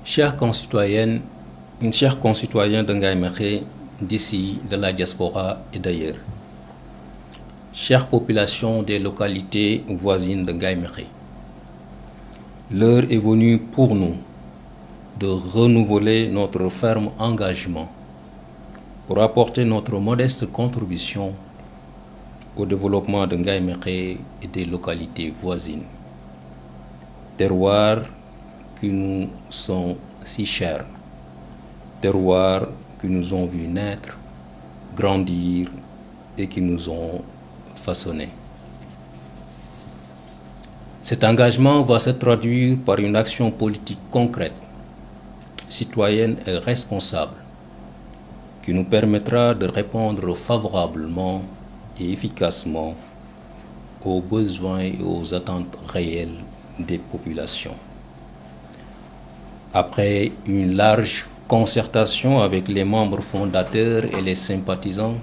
Chers concitoyennes, chers concitoyens de Ngaye Mékhé, d'ici, de la diaspora et d'ailleurs, chères populations des localités voisines de Ngaye Mékhé, l'heure est venue pour nous de renouveler notre ferme engagement pour apporter notre modeste contribution au développement de Ngaye Mékhé et des localités voisines. Terroirs qui nous sont si chers, terroirs qui nous ont vus naître, grandir et qui nous ont façonnés. Cet engagement va se traduire par une action politique concrète, citoyenne et responsable, qui nous permettra de répondre favorablement et efficacement aux besoins et aux attentes réelles des populations. Après une large concertation avec les membres fondateurs et les sympathisants,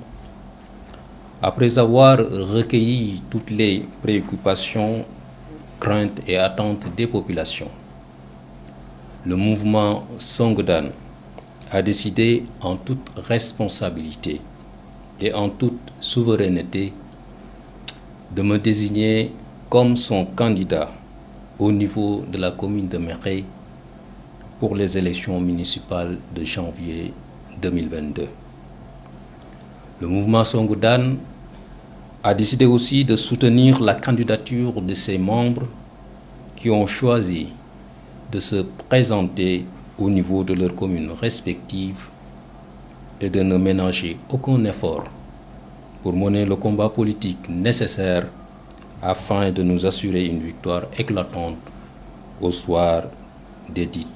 après avoir recueilli toutes les préoccupations, craintes et attentes des populations, le mouvement Songdan a décidé en toute responsabilité et en toute souveraineté de me désigner comme son candidat au niveau de la commune de Mékhé pour les élections municipales de janvier 2022. Le mouvement Songdan a décidé aussi de soutenir la candidature de ses membres qui ont choisi de se présenter au niveau de leurs communes respectives et de ne ménager aucun effort pour mener le combat politique nécessaire afin de nous assurer une victoire éclatante au soir des dites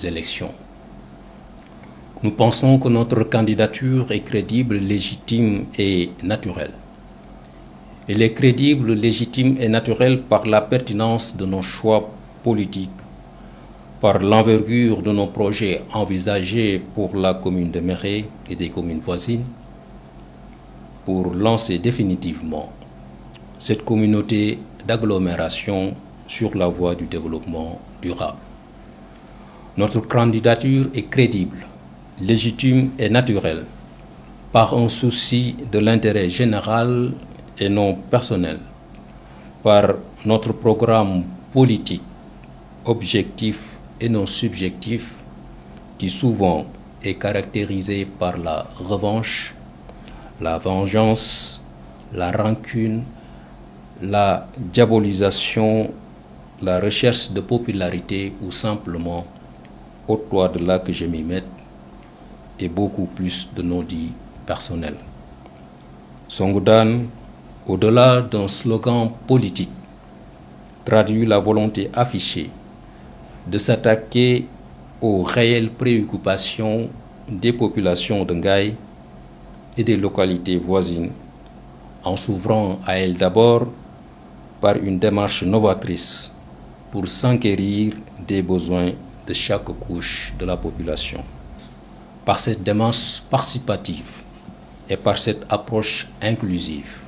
élections. Nous pensons que notre candidature est crédible, légitime et naturelle. Elle est crédible, légitime et naturelle par la pertinence de nos choix politiques, par l'envergure de nos projets envisagés pour la commune de Mékhé et des communes voisines, pour lancer définitivement cette communauté d'agglomération sur la voie du développement durable. Notre candidature est crédible, légitime et naturelle, par un souci de l'intérêt général et non personnel, par notre programme politique, objectif et non subjectif, qui souvent est caractérisé par la revanche, la vengeance, la rancune, la diabolisation, la recherche de popularité ou simplement au toit de là que je m'y mette et beaucoup plus de non-dits personnels. Songdan, au-delà d'un slogan politique, traduit la volonté affichée de s'attaquer aux réelles préoccupations des populations de Ngaye et des localités voisines, en s'ouvrant à elles d'abord par une démarche novatrice pour s'enquérir des besoins de chaque couche de la population. Par cette démarche participative et par cette approche inclusive,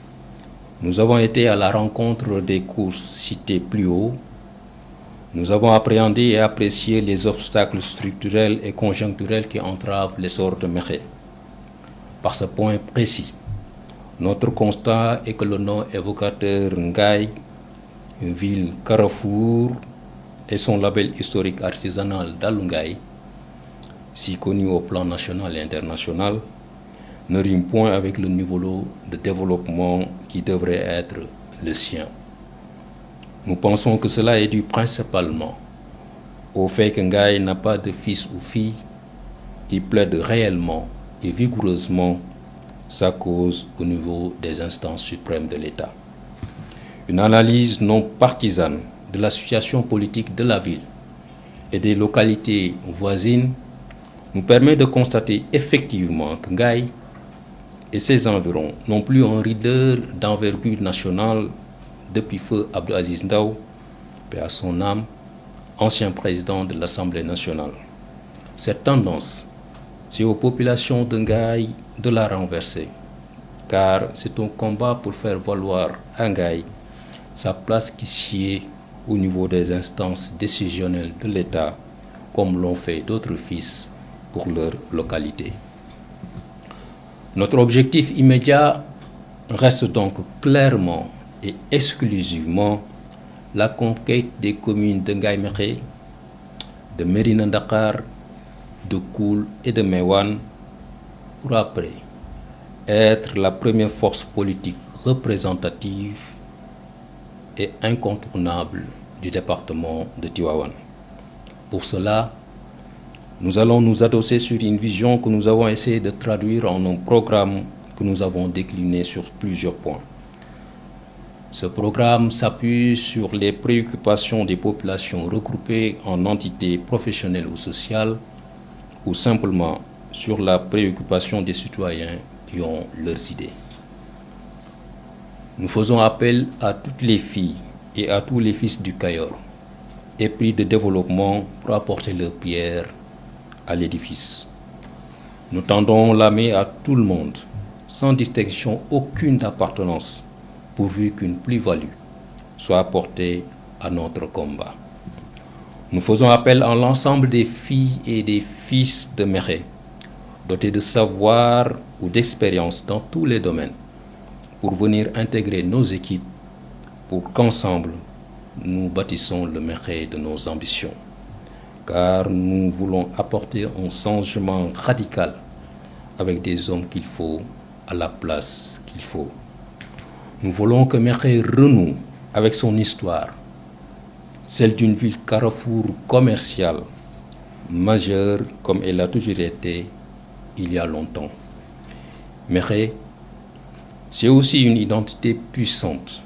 nous avons été à la rencontre des couches citées plus haut. Nous avons appréhendé et apprécié les obstacles structurels et conjoncturels qui entravent l'essor de Mékhé. Par ce point précis, notre constat est que le nom évocateur Ngaye, une ville carrefour, et son label historique artisanal d'Alungaï, si connu au plan national et international, ne rime point avec le niveau de développement qui devrait être le sien. Nous pensons que cela est dû principalement au fait que Ngaye n'a pas de fils ou fille qui plaide réellement et vigoureusement sa cause au niveau des instances suprêmes de l'État. Une analyse non partisane de la situation politique de la ville et des localités voisines nous permet de constater effectivement que Ngaye et ses environs n'ont plus un leader d'envergure nationale depuis feu Abdou Aziz Ndaw, paix à son âme, ancien président de l'Assemblée nationale. Cette tendance, c'est aux populations de Ngaye de la renverser, car c'est un combat pour faire valoir à Ngaye sa place qui sied au niveau des instances décisionnelles de l'État comme l'ont fait d'autres fils pour leur localité. Notre objectif immédiat reste donc clairement et exclusivement la conquête des communes de Ngaye Mékhé, de Mérina Dakhar, de Koul et de Meouane, pour après être la première force politique représentative et incontournable du département de Tivaouane. Pour cela, nous allons nous adosser sur une vision que nous avons essayé de traduire en un programme que nous avons décliné sur plusieurs points. Ce programme s'appuie sur les préoccupations des populations regroupées en entités professionnelles ou sociales, ou simplement sur la préoccupation des citoyens qui ont leurs idées. Nous faisons appel à toutes les filles et à tous les fils du Cayor, épris de développement pour apporter leur pierre à l'édifice. Nous tendons la main à tout le monde, sans distinction aucune d'appartenance, pourvu qu'une plus-value soit apportée à notre combat. Nous faisons appel à l'ensemble des filles et des fils de Mékhé, dotés de savoir ou d'expérience dans tous les domaines, pour venir intégrer nos équipes, pour qu'ensemble, nous bâtissons le Mékhé de nos ambitions. Car nous voulons apporter un changement radical avec des hommes qu'il faut à la place qu'il faut. Nous voulons que Mékhé renoue avec son histoire, celle d'une ville carrefour commerciale, majeure comme elle a toujours été il y a longtemps. Mékhé, c'est aussi une identité puissante,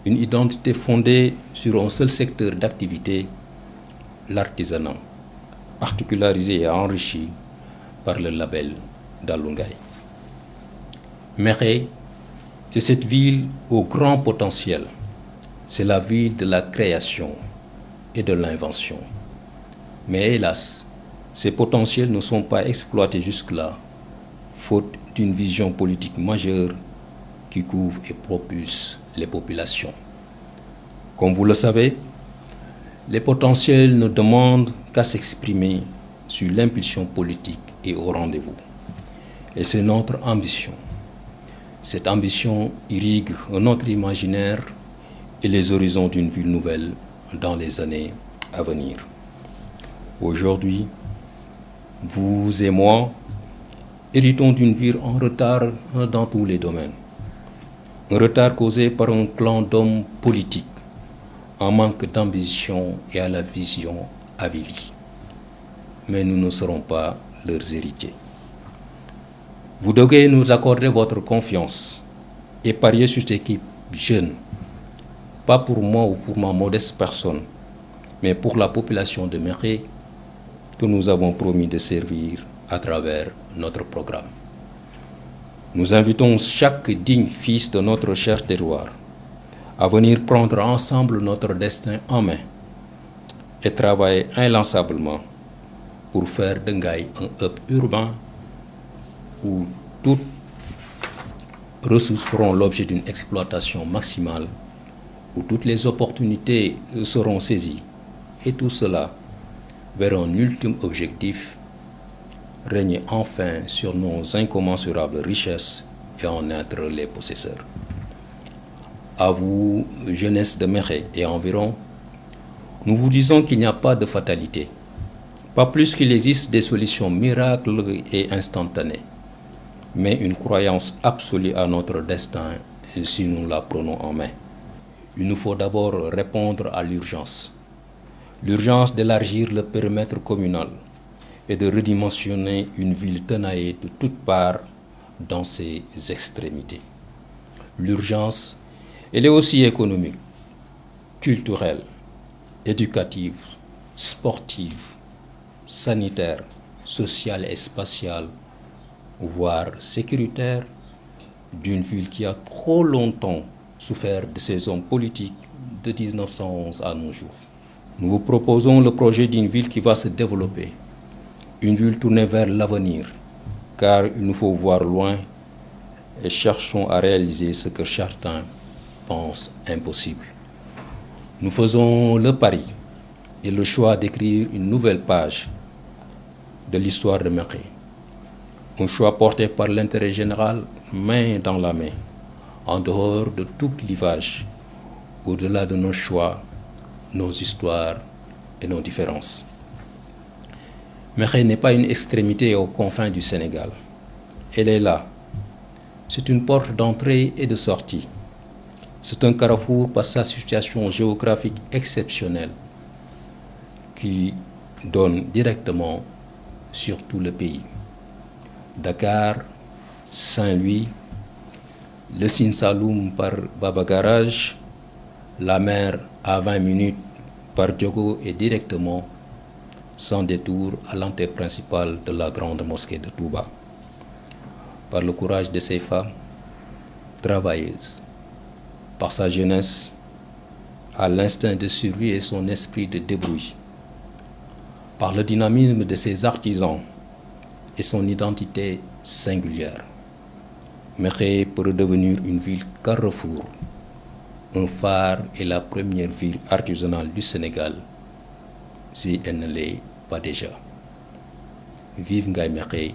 une identité fondée sur un seul secteur d'activité, l'artisanat, particularisé et enrichi par le label d'Allou Ngaye. Mékhé, c'est cette ville au grand potentiel. C'est la ville de la création et de l'invention. Mais hélas, ces potentiels ne sont pas exploités jusque-là, faute d'une vision politique majeure qui couvre et propulse les populations. Comme vous le savez, les potentiels ne demandent qu'à s'exprimer sur l'impulsion politique et au rendez-vous. Et c'est notre ambition. Cette ambition irrigue notre imaginaire et les horizons d'une ville nouvelle dans les années à venir. Aujourd'hui, vous et moi héritons d'une ville en retard dans tous les domaines. Un retard causé par un clan d'hommes politiques en manque d'ambition et à la vision avilie. Mais nous ne serons pas leurs héritiers. Vous devez nous accorder votre confiance et parier sur cette équipe jeune, pas pour moi ou pour ma modeste personne, mais pour la population de Mékhé que nous avons promis de servir à travers notre programme. Nous invitons chaque digne fils de notre cher terroir à venir prendre ensemble notre destin en main et travailler inlassablement pour faire de Ngaye un hub urbain où toutes ressources feront l'objet d'une exploitation maximale, où toutes les opportunités seront saisies, et tout cela vers un ultime objectif, régner enfin sur nos incommensurables richesses et en être les possesseurs. À vous, jeunesse de Mékhé et environ, nous vous disons qu'il n'y a pas de fatalité, pas plus qu'il existe des solutions miracles et instantanées, mais une croyance absolue à notre destin si nous la prenons en main. Il nous faut d'abord répondre à l'urgence. L'urgence d'élargir le périmètre communal et de redimensionner une ville tenaillée de toutes parts dans ses extrémités. L'urgence, elle est aussi économique, culturelle, éducative, sportive, sanitaire, sociale et spatiale, voire sécuritaire, d'une ville qui a trop longtemps souffert de ses hommes politiques de 1911 à nos jours. Nous vous proposons le projet d'une ville qui va se développer, une ville tournée vers l'avenir, car il nous faut voir loin et cherchons à réaliser ce que certains pensent impossible. Nous faisons le pari et le choix d'écrire une nouvelle page de l'histoire de Mékhé. Un choix porté par l'intérêt général, main dans la main, en dehors de tout clivage, au-delà de nos choix, nos histoires et nos différences. Mékhé n'est pas une extrémité aux confins du Sénégal. Elle est là. C'est une porte d'entrée et de sortie. C'est un carrefour par sa situation géographique exceptionnelle qui donne directement sur tout le pays. Dakar, Saint-Louis, le Sine Saloum par Baba Garage, la mer à 20 minutes par Diogo et directement, sans détour, à l'entrée principale de la grande mosquée de Touba. Par le courage de ces femmes travailleuses, par sa jeunesse, à l'instinct de survie et son esprit de débrouille, par le dynamisme de ses artisans et son identité singulière. Mékhé peut devenir une ville carrefour, un phare et la première ville artisanale du Sénégal, si elle ne l'est pas déjà. Vive Ngaye Mékhé,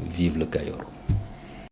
vive le Kayor.